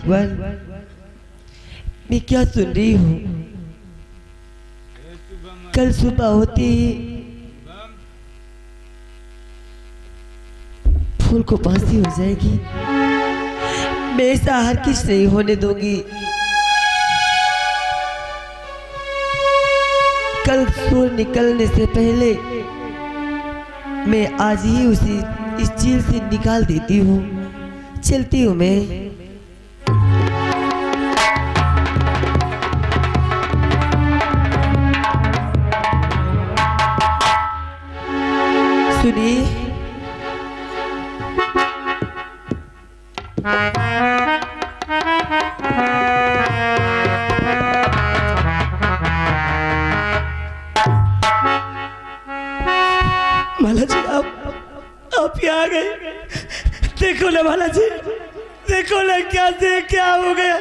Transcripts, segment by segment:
भगवान, मैं क्या सुन रही हूँ? कल सुबह होते ही फूल को फांसी हो जाएगी। मैं ऐसा हरगिज़ नहीं होने दूंगी। कल सूर्य निकलने से पहले मैं आज ही उसे इस झील से निकाल देती हूँ। चलती हूँ मैं। सुनिए, माला जी, आप यहाँ आ गए। देखो ना माला जी, देखो ना क्या से क्या हो गया।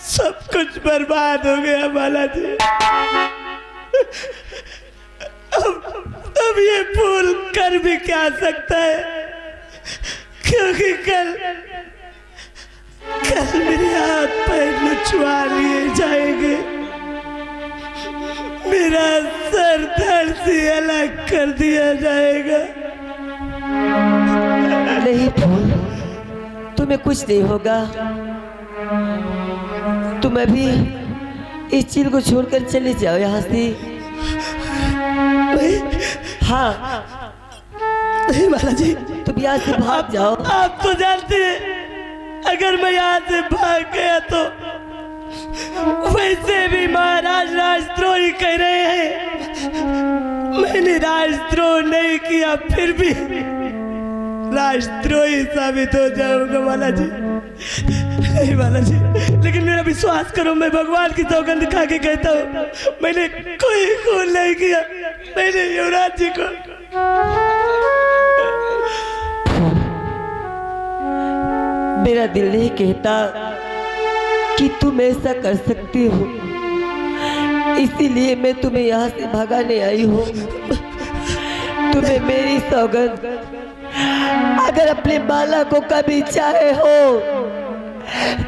सब कुछ बर्बाद हो गया माला जी। अब ये फूल कर भी क्या सकता है, क्योंकि कल मेरे हाथ पैर नचवा लिए जाएंगे। मेरा सर धड़ से अलग कर दिया जाएगा। नहीं फूल, तुम्हें कुछ नहीं होगा। तुम अभी इस चीज को छोड़कर चले जाओ यहाँ से। हाँ नहीं माला जी, तुम यहाँ से भाग जाओ। आप तो जानते हैं अगर मैं यहाँ से भाग गया तो वैसे भी महाराज राजद्रोही कह रहे हैं। मैंने राजद्रोह नहीं किया, फिर भी राजद्रोही साबित हो जाऊंगा माला जी। नहीं माला जी, लेकिन मेरा विश्वास करो, मैं भगवान की सौगंध खा के कहता हूँ, मैंने कोई खून नहीं किया। मैंने युवराज जी को मेरा दिल नहीं कहता कि तुम ऐसा कर सकती हो, इसीलिए मैं तुम्हें यहाँ से भगाने आई हूँ। तुम्हें मेरी सौगंध, अगर अपनी माला को कभी चाहे हो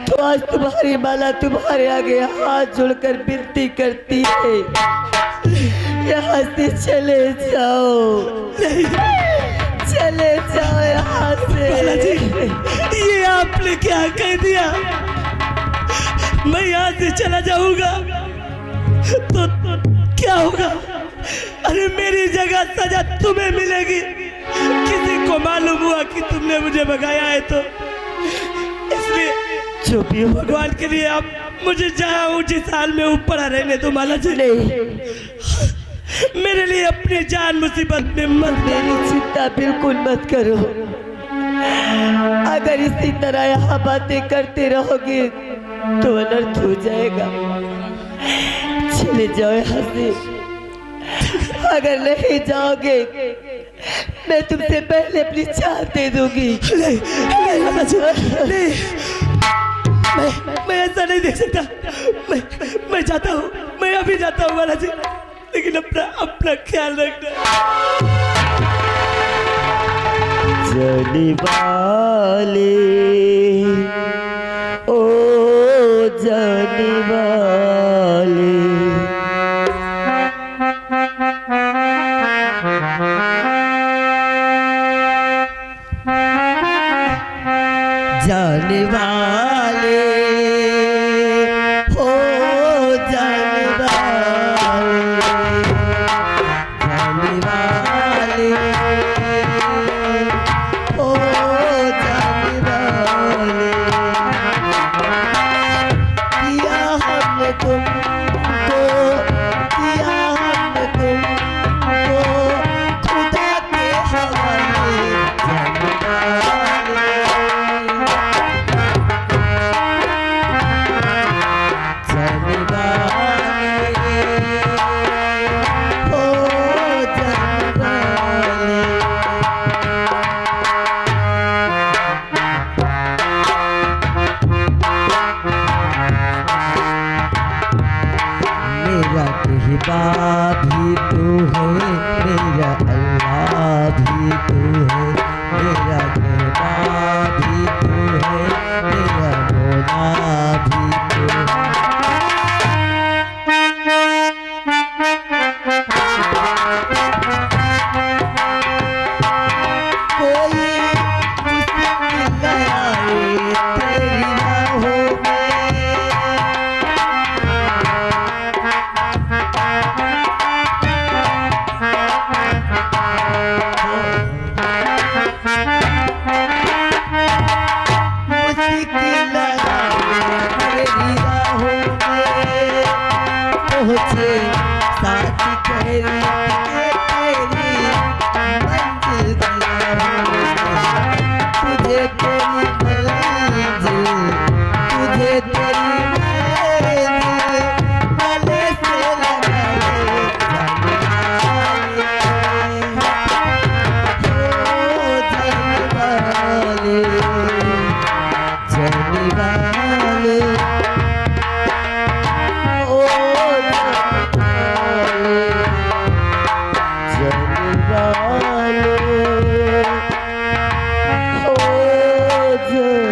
तो आज तुम्हारी माला तुम्हारे आगे हाथ जोड़कर विनती करती है, यहाँ से चले जाओ। चले जाओ यहाँ से। माला जी, ये आपने क्या कह दिया? मैं यहाँ से चला जाऊंगा तो क्या होगा? अरे मेरी जगह सजा तुम्हें मिलेगी। किसी को मालूम हुआ कि तुमने मुझे भगाया है तो इसलिए जो भी हो भगवान के लिए आप मुझे जहाँ उचित हाल में ऊपर रहने दो माला जी। नहीं, मेरे लिए अपनी जान मुसीबत में मत, मेरी चिंता बिल्कुल मत करो। अगर इसी तरह यहाँ बातें करते रहोगे तो अनर्थ हो जाएगा। चले जाओ यहाँ से। अगर नहीं जाओगे मैं तुमसे पहले अपनी जान दे दूंगी। नहीं, नहीं, मैं ऐसा नहीं देख सकता। मैं जाता हूँ, मैं अभी जाता हूँ माला जी, लेकिन अपना ख्याल रखना। जाने वाले ओ जाने वाले, जाने वाले हो जाने वाले, जाने वाले हो जाने वाले। किया हमने तुमको, किया हमने तुमको खुदा के हवाले, जाने वाले, जाने वाले हो जाने वाले। मेरा कहबा भी तू है, मेरा अल्लाह भी तू है, मेरा कहबा भी तू है, मेरा मौला साथ तेरी मंजिल तुझे तेरी मंजिल तुझे तेरी गले से लगाए जाने वाले ओ जाने वाले ओ जाने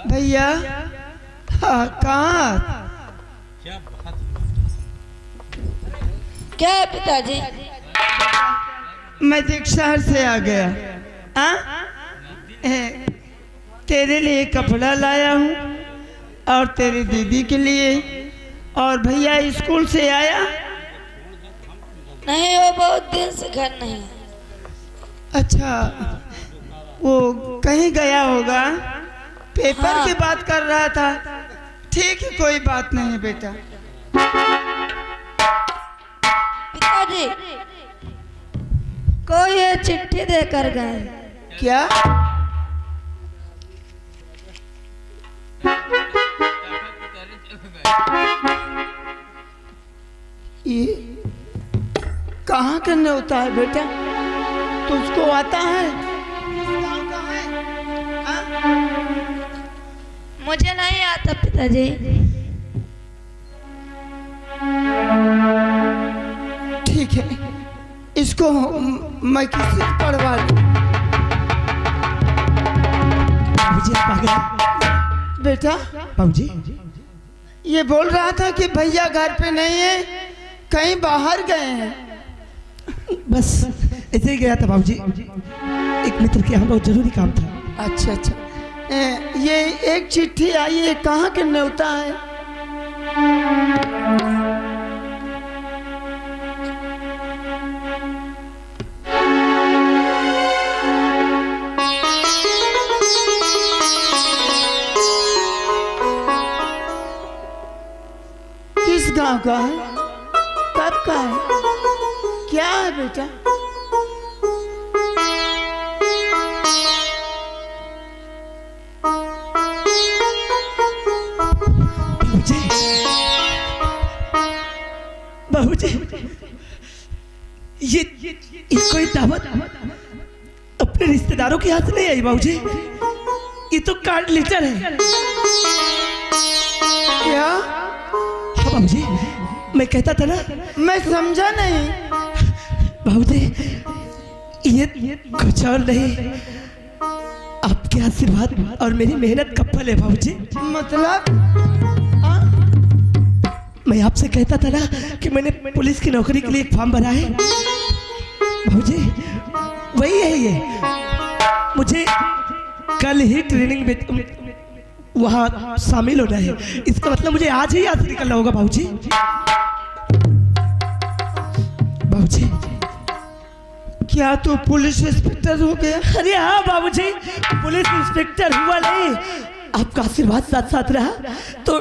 भैया कहाँ? क्या है पिताजी? मैं देख शहर से आ गया। तेरे लिए कपड़ा लाया हूँ और तेरी दीदी के लिए। और भैया स्कूल से आया? नहीं, वो बहुत दिन से घर नहीं है। अच्छा, वो कहीं गया होगा, पेपर हाँ। की बात कर रहा था। ठीक है, कोई बात नहीं बेटा। पिताजी कोई ये चिट्ठी देकर गए। क्या? ये कहाँ करने होता है बेटा? तुझको आता है? मुझे नहीं आता पिताजी। इसको मैं किसी पढ़वा लूं। बाबूजी आप आ गए। बेटा बाबूजी ये बोल रहा था कि भैया घर पे नहीं है, कहीं बाहर गए हैं। बस ऐसे ही गया था बाबूजी, एक मित्र के यहाँ बहुत जरूरी काम था। अच्छा अच्छा। ये एक चिट्ठी आई है, कहाँ के न्योता है? किस गांव का है? कब का है? क्या है बेटा? बाबूजी ये कोई दावत अपने रिश्तेदारों के हाथ नहीं आई बाबूजी, ये तो कार्ड लेटर है। क्या? हाँ बाबूजी, मैं कहता था ना। मैं समझा नहीं। बाबूजी ये कुछ और नहीं, आपके आशीर्वाद और मेरी मेहनत का फल है बाबूजी। मतलब मैं आपसे कहता था ना कि मैंने पुलिस की नौकरी के लिए एक फॉर्म भरा है बाबूजी, वही है ये। मुझे कल ही ट्रेनिंग में वहाँ शामिल होना है, इसका मतलब मुझे आज ही यहाँ से निकलना होगा बाबूजी। बाबूजी क्या तू पुलिस इंस्पेक्टर हो गया? अरे हाँ बाबूजी, पुलिस इंस्पेक्टर हुआ नहीं, आपका आशीर्वाद साथ साथ रहा तो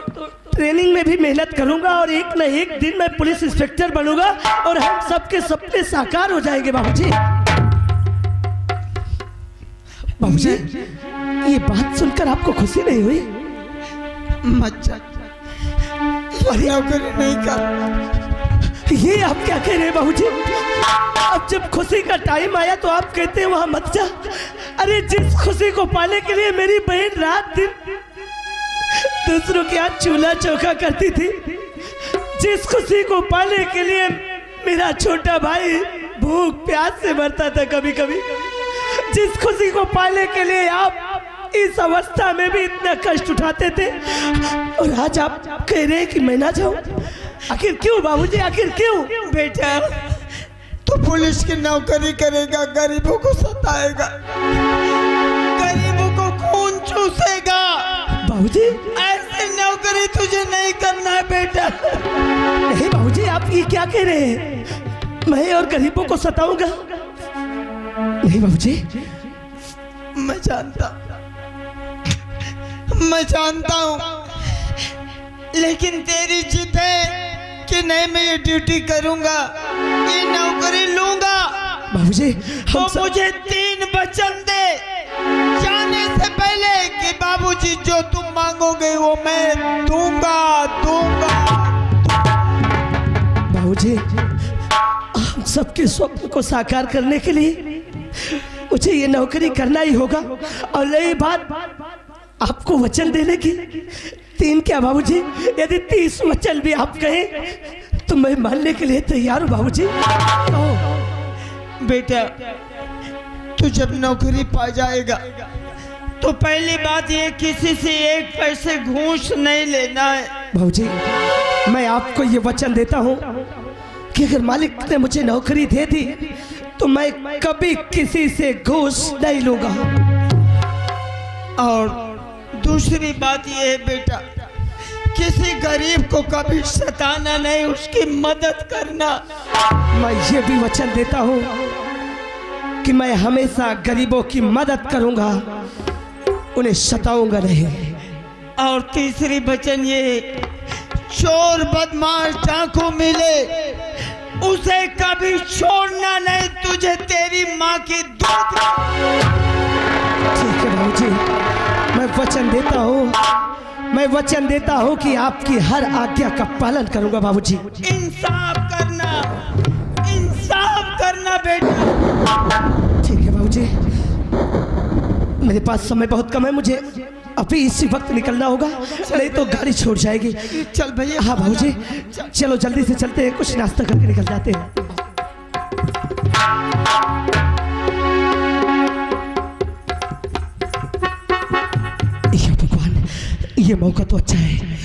ट्रेनिंग में भी मेहनत करूंगा और एक न एक दिन मैं पुलिस इंस्पेक्टर बनूंगा और हम सबके सपने साकार हो जाएंगे बाबूजी। बाबूजी ये बात सुनकर आपको खुशी नहीं हुई? मच्छर नौकरी नहीं कर। ये आप क्या कह रहे हैं बाबूजी? अब जब खुशी का टाइम आया तो आप कहते हैं वहां मत जा। अरे जिस खुशी को पाने के लिए मेरी बहन रात दिन दूसरों के हाथ चूल्हा चौका करती थी, जिस खुशी को पाने के लिए मेरा छोटा भाई भूख प्यास से मरता था कभी कभी, जिस खुशी को पाने के लिए आप इस अवस्था में भी इतना कष्ट उठाते थे, और आज आप कह रहे हैं कि मैं ना जाऊं। आखिर क्यों बाबूजी, आखिर क्यों? बेटा तू पुलिस की नौकरी करेगा, गरीबों को सताएगा, गरीबों को खून चूसेगा। बाबूजी ऐसी नौकरी तुझे नहीं करना है बेटा। नहीं बाबूजी, आप ये क्या कह रहे हैं? मैं और गरीबों को सताऊंगा? नहीं बाबूजी। मैं जानता हूँ, लेकिन तेरी जिद है कि नहीं मैं ये ड्यूटी करूंगा, ये नौकरी लूंगा। बाबूजी तो मुझे 3 वचन दे जाने से पहले कि बाबूजी जो तुम मांगोगे वो मैं दूंगा। बाबूजी हम सबके स्वप्न को साकार करने के लिए मुझे ये नौकरी करना ही होगा। और रही बात आपको वचन देने की, 3 क्या बाबूजी, यदि 30 वचन भी आप कहें तो मैं मानने के लिए तैयार हूँ बाबूजी। बेटा तू जब नौकरी पा जाएगा तो पहली बात ये, किसी से 1 पैसे घूस नहीं लेना है। बाबूजी मैं आपको ये वचन देता हूँ कि अगर मालिक ने मुझे नौकरी दे दी तो मैं कभी किसी से घूस नहीं लूंगा। और दूसरी बात ये है बेटा, किसी गरीब को कभी सताना नहीं, उसकी मदद करना। मैं ये भी वचन देता हूँ कि मैं हमेशा गरीबों की मदद करूंगा, उन्हें सताऊंगा नहीं। और तीसरी वचन ये, चोर बदमाश डाकू मिले उसे कभी छोड़ना नहीं, तुझे तेरी माँ की दूध। ठीक है बाबूजी, मैं वचन देता हूँ कि आपकी हर आज्ञा का पालन करूंगा बाबूजी। इंसाफ करना बेटा। ठीक है बाबूजी, मेरे पास समय बहुत कम है, मुझे अभी इसी वक्त निकलना होगा, नहीं तो गाड़ी छोड़ जाएगी। चल भैया। हाँ बाबूजी चलो जल्दी से चलते हैं, कुछ नाश्ता करके निकल जाते हैं। ये मौका तो अच्छा है,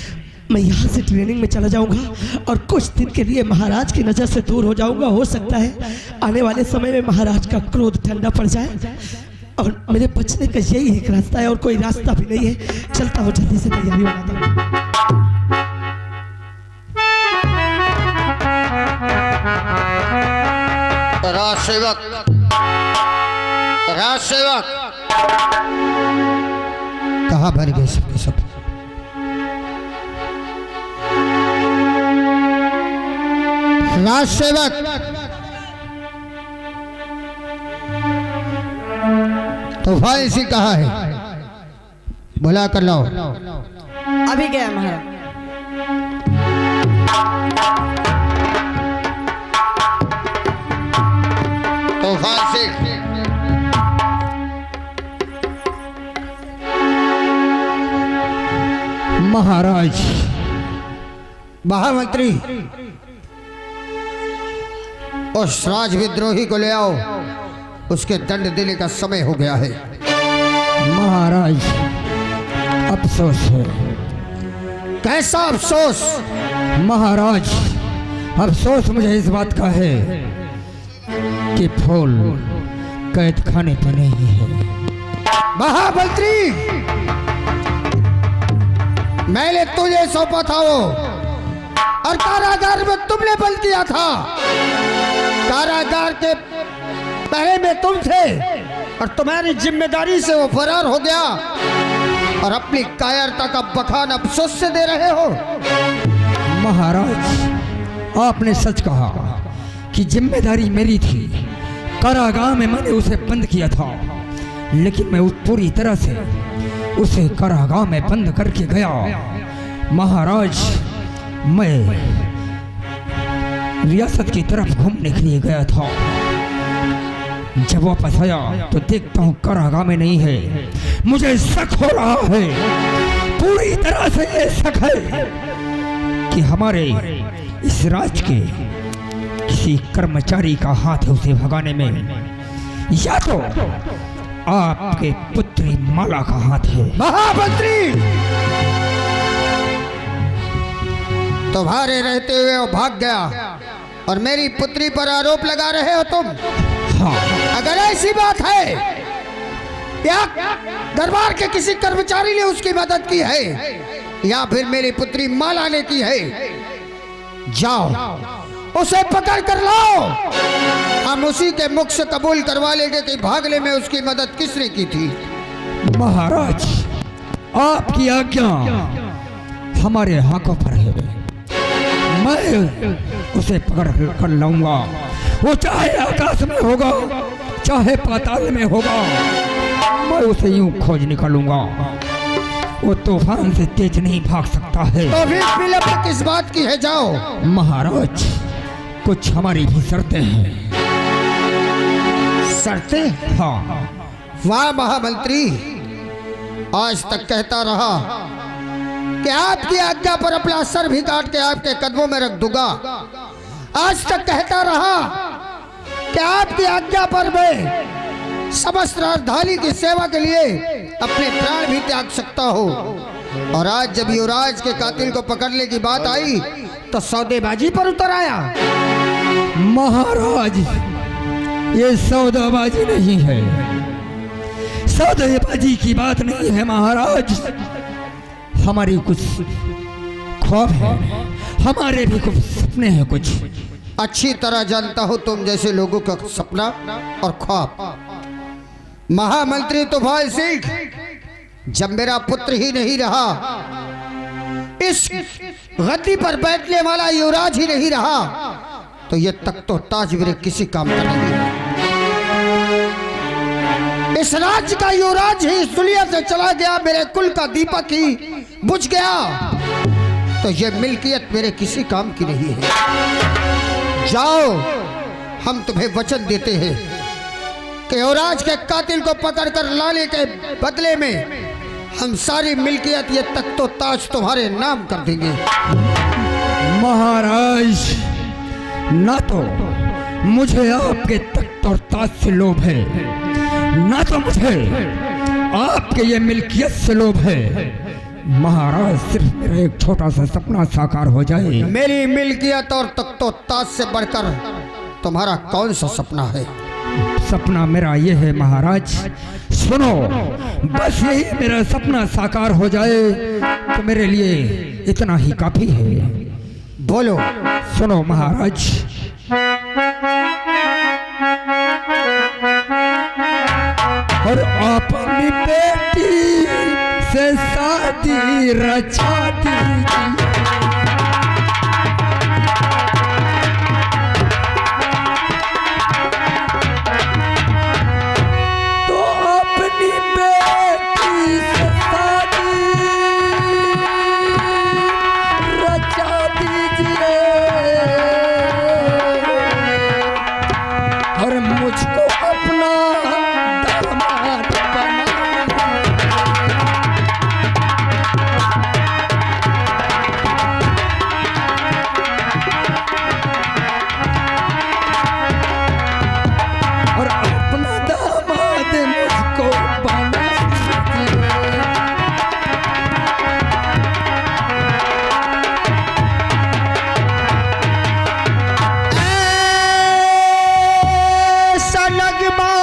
मैं यहाँ से ट्रेनिंग में चला जाऊंगा और कुछ दिन के लिए महाराज की नज़र से दूर हो जाऊंगा। हो सकता है आने वाले समय में महाराज का क्रोध ठंडा पड़ जाए और मेरे बचने का यही एक रास्ता है और कोई रास्ता भी नहीं है। चलता हूँ, जल्दी से तैयारी बनाता हूँ। राज सेवक, राज सेवक, कहाँ भर गए सबके सब? राज सेवक, तूफान इसी कहाँ है? बुला कर लाओ। अभी गया महाराज। तूफान सिंह, महाराज, महामंत्री, उस राज विद्रोही को ले आओ, उसके दंड देने का समय हो गया है। महाराज, अफसोस है। कैसा अफसोस? महाराज, अफसोस मुझे इस बात का है कि फूल कैद खाने पर नहीं है। महामंत्री, मैंने तुझे सौंपा था वो, और कारागार में तुमने बल किया था। कारागार के पहरे में तुम थे और तुम्हारी जिम्मेदारी से वो फरार हो गया और अपनी कायरता का बखान अफसोस से दे रहे हो। महाराज, आपने सच कहा कि जिम्मेदारी मेरी थी। कारागार में मैंने उसे बंद किया था, लेकिन मैं पूरी तरह से उसे कारागार में बंद करके गया। महाराज, मैं रियासत की तरफ घूमने के लिए गया था। जब वापस आया तो देखता हूँ कारागार में नहीं है। मुझे शक हो रहा है, पूरी तरह से ये शक है कि हमारे इस राज के किसी कर्मचारी का हाथ है उसे भगाने में, या तो आपके पुत्री माला का हाथ है। महामंत्री, तुम्हारे रहते हुए वो भाग गया और मेरी पुत्री पर आरोप लगा रहे हो तुम। हाँ। अगर ऐसी बात है या दरबार के किसी कर्मचारी ने उसकी मदद की है या फिर मेरी पुत्री माला ने की है, जाओ उसे पकड़ कर लाओ। हम उसी के मुख से कबूल करवा लेंगे कि भागने में उसकी मदद किसने की थी। महाराज, आपकी आज्ञा हमारे हाथों पर है। मैं उसे पकड़ कर लाऊंगा, वो चाहे आकाश में होगा चाहे पाताल में होगा, मैं उसे यूं खोज निकालूंगा। वो तूफान से तेज नहीं भाग सकता है। तो फिर विलंब किस बात की है? जाओ। महाराज, कुछ हमारी भी शर्तें हैं। शर्तें? हाँ। वाह महामंत्री, आज तक कहता रहा कि आपकी आज्ञा पर अपना सर भी काट के आपके कदमों में रख दूंगा। आज तक कहता रहा कि आपकी आज्ञा पर मैं समस्त राजधानी की सेवा के लिए अपने प्राण भी त्याग सकता हूँ। और आज जब युवराज के कातिल को पकड़ने की बात आई तो सौदेबाजी पर उतर आया। महाराज, ये सौदाबाजी नहीं है, सौदेबाजी की बात नहीं है। महाराज, हमारी कुछ ख्वाब है, हमारे भी कुछ सपने हैं। कुछ अच्छी तरह जानता हूं तुम जैसे लोगों का सपना और ख्वाब। महामंत्री तूफान सिंह, जब मेरा पुत्र ही नहीं रहा, इस गद्दी पर बैठने वाला युवराज ही नहीं रहा, तो ये तख्त तो ताज मेरे किसी काम का नहीं है। इस राज्य का युवराज ही इस दुनिया से चला गया, मेरे कुल का दीपक ही बुझ गया, तो ये मिल्कियत मेरे किसी काम की नहीं है। जाओ, हम तुम्हें वचन देते हैं कि युवराज के कातिल को पकड़कर लाने के बदले में हम सारी मिल्कियत ये तख्त ताज तुम्हारे नाम कर देंगे। महाराज, ना तो मुझे आपके तख्त और ताज से लोभ है, ना तो मुझे आपके ये मिल्कियत से लोभ है। महाराज सिर्फ मेरा एक छोटा सा सपना साकार हो जाए। मेरी मिल्कियत और तख्तो ताज से बढ़कर तुम्हारा कौन सा सपना है? सपना मेरा ये है महाराज, सुनो, बस यही मेरा सपना साकार हो जाए तो मेरे लिए इतना ही काफी है। बोलो। सुनो महाराज, और अपनी बेटी से शादी रचा दीजिए। तो अपनी बेटी से शादी रचा दीजिए और मुझको अपना दामाद बना। और अपना दामाद मुझको बना दीजिए। ऐसा नगमा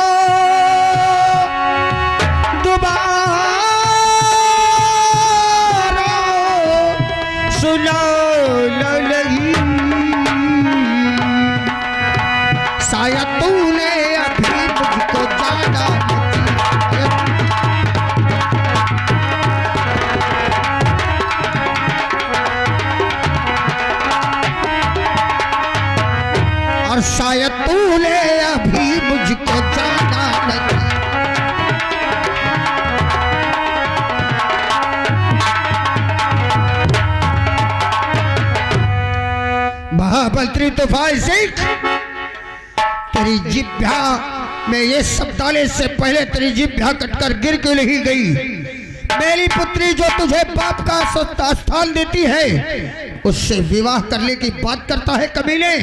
दोबारा सुना लगी, शायद तूने अभी मुझको जाना नहीं। और शायद तूने अभी मुझको जाना नहीं। महामंत्री तूफान सिंह, तेरी जिभ्या में ये सब डाले से पहले तेरी जिभ्या कटकर गिर क्यों नहीं गई? मेरी पुत्री जो तुझे बाप का स्थान देती है उससे विवाह करने की बात करता है कमीने।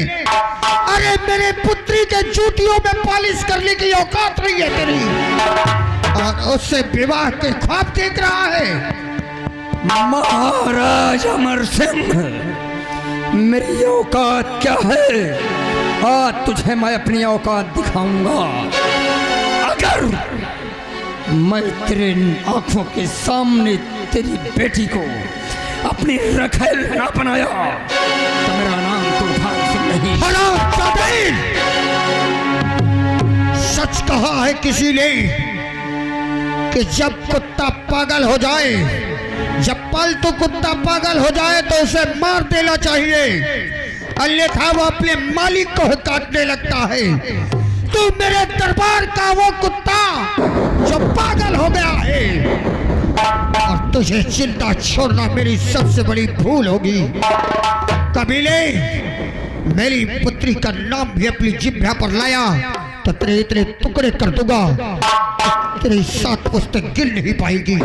अरे मेरे पुत्री के जूतियों में पॉलिश करने की औकात नहीं है तेरी, और उससे विवाह के ख्वाब देख रहा है। महाराज अमर सिंह, मेरी औकात क्या है? आज तुझे मैं अपनी औकात दिखाऊंगा। अगर मैं तेरे आंखों के सामने तेरी बेटी को अपनी रखेल ना बनाया तो मेरा नाम तूफान सिंह नहीं। सच कहा है किसी ने कि जब कुत्ता पागल हो जाए, जब पालतू कुत्ता पागल हो जाए तो उसे मार देना चाहिए, अन्यथा वो अपने मालिक को काटने लगता है। तू मेरे दरबार का वो कुत्ता जो पागल हो गया है, और तुझे जिंदा छोड़ना मेरी सबसे बड़ी भूल होगी। कबीले, मेरी पुत्री का नाम भी अपनी जिह्वा पर लाया तो तेरे इतने टुकड़े कर दूंगा, तेरे साथ पुस्तक गिर नहीं पाएगी।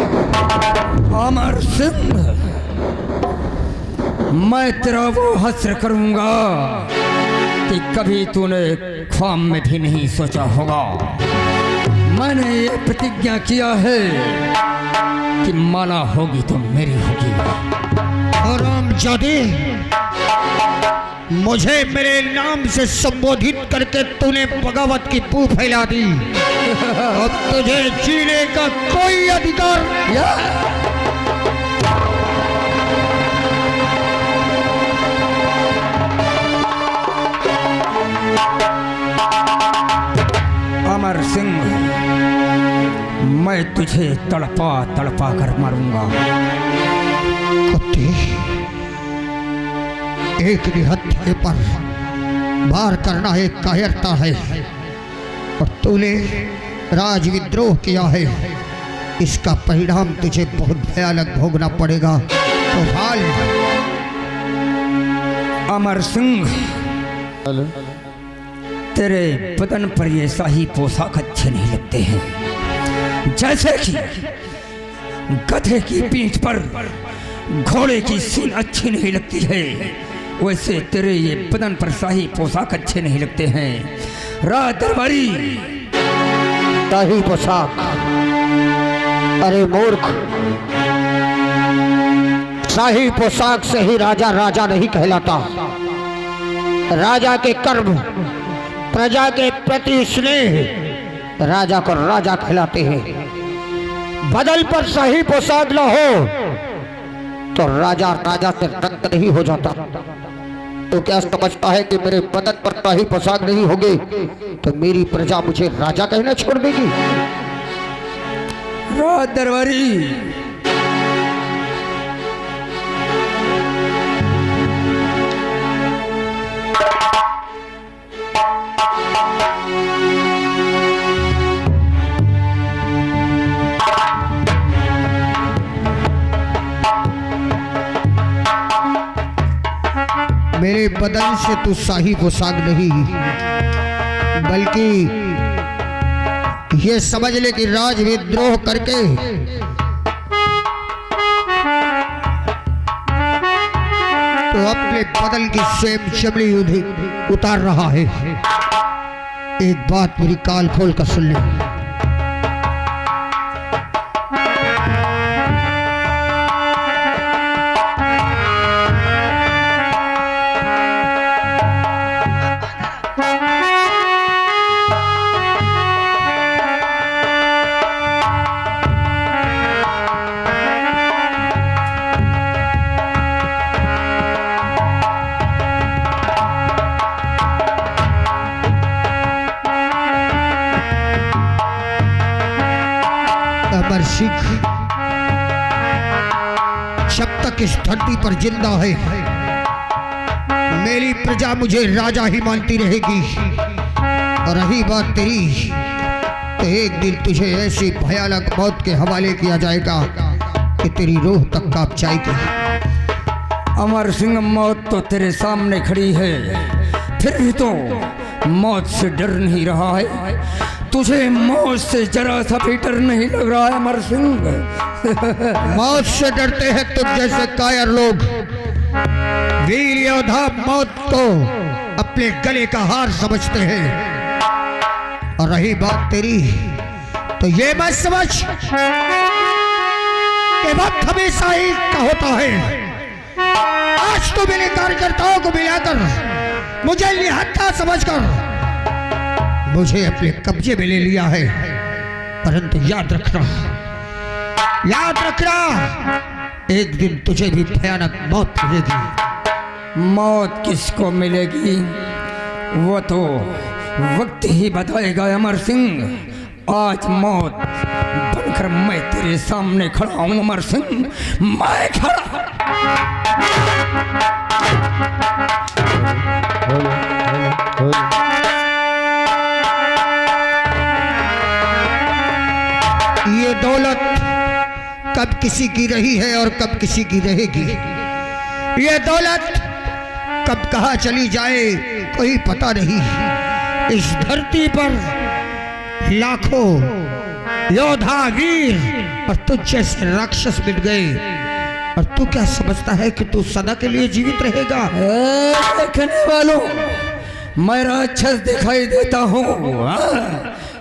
अमर सिंह, मैं तेरा वो हस्र करूंगा कि कभी तूने ख्वाब में भी नहीं सोचा होगा। मैंने ये प्रतिज्ञा किया है कि माला होगी तो मेरी होगी। हरामजादे, मुझे मेरे नाम से संबोधित करके तूने बगावत की बू फैला दी। अब तुझे जीने का कोई अधिकार अमर सिंह, मैं तुझे तड़पा तड़पा कर मारूंगा। कुत्ते, एक निहत्थे पर वार करना एक कायरता है, और तूने राजविद्रोह किया है। इसका परिणाम तुझे बहुत भयानक भोगना पड़ेगा। तो भाल अमर सिंह, तेरे बदन पर ये शाही पोशाक अच्छे नहीं लगते हैं। जैसे कि गधे की पीठ पर घोड़े की सीन अच्छी नहीं लगती है, वैसे तेरे ये बदन पर शाही पोशाक अच्छे नहीं लगते हैं। राज दरबारी, शाही पोशाक? अरे मूर्ख, शाही पोशाक से ही राजा राजा नहीं कहलाता। राजा के कर्म, प्रजा के प्रति स्नेह राजा को राजा कहलाते हैं। बदल पर शाही पोशाक न हो तो राजा राजा से रंग नहीं हो जाता। तो क्या समझता है कि मेरे बदन पर शाही पोशाक नहीं होगी तो मेरी प्रजा मुझे राजा कहना छोड़ देगी? राज दरबारी, मेरे बदन से तू शाही पोशाक नहीं, बल्कि ये समझ ले कि राज विद्रोह करके तो अपने बदन की सेम चमड़ी उतार रहा है। एक बात मेरी काल खोल कर सुन ले। अमर सिख जब तक इस धरती पर जिंदा है मेरी प्रजा मुझे राजा ही मानती रहेगी। और रही बात तेरी, तो एक दिन तुझे ऐसी भयानक मौत के हवाले किया जाएगा कि तेरी रूह तक कांप जाएगी। अमर सिंह, मौत तो तेरे सामने खड़ी है, फिर भी तो मौत से डर नहीं रहा है। तुझे मौत से जरा सा भी डर नहीं लग रहा है अमर सिंह? मौत से डरते हैं तुम जैसे कायर लोग। वीर योद्धा मौत को अपने गले का हार समझते हैं। और रही बात तेरी, तो ये मत समझ कि वक्त हमेशा एक का होता है। आज तो मेरे कार्यकर्ताओं को मिलाकर मुझे निहत्था समझकर मुझे अपने कब्जे में ले लिया है, परंतु याद रखना, एक दिन तुझे भी भयानक मौत मिलेगी। मौत किसको मिलेगी वो तो वक्त ही बताएगा अमर सिंह। आज मौत बनकर मैं तेरे सामने खड़ा हूं अमर सिंह, मैं खड़ा। ये दौलत कब किसी की रही है और कब किसी की रहेगी। ये दौलत कब कहाँ चली जाए कोई पता नहीं। इस धरती पर लाखों योद्धा वीर और तुझ जैसे राक्षस मिट गए, और तू क्या समझता है कि तू सदा के लिए जीवित रहेगा? देखने वालों, मैं राक्षस दिखाई देता हूँ,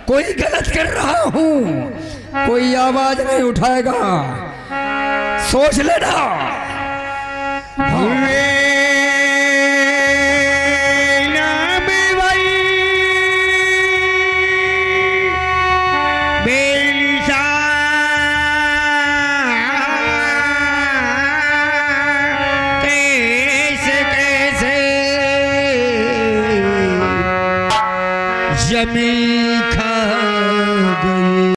कोई गलत कर रहा हूँ, कोई आवाज नहीं उठाएगा, सोच लेना। जमी खा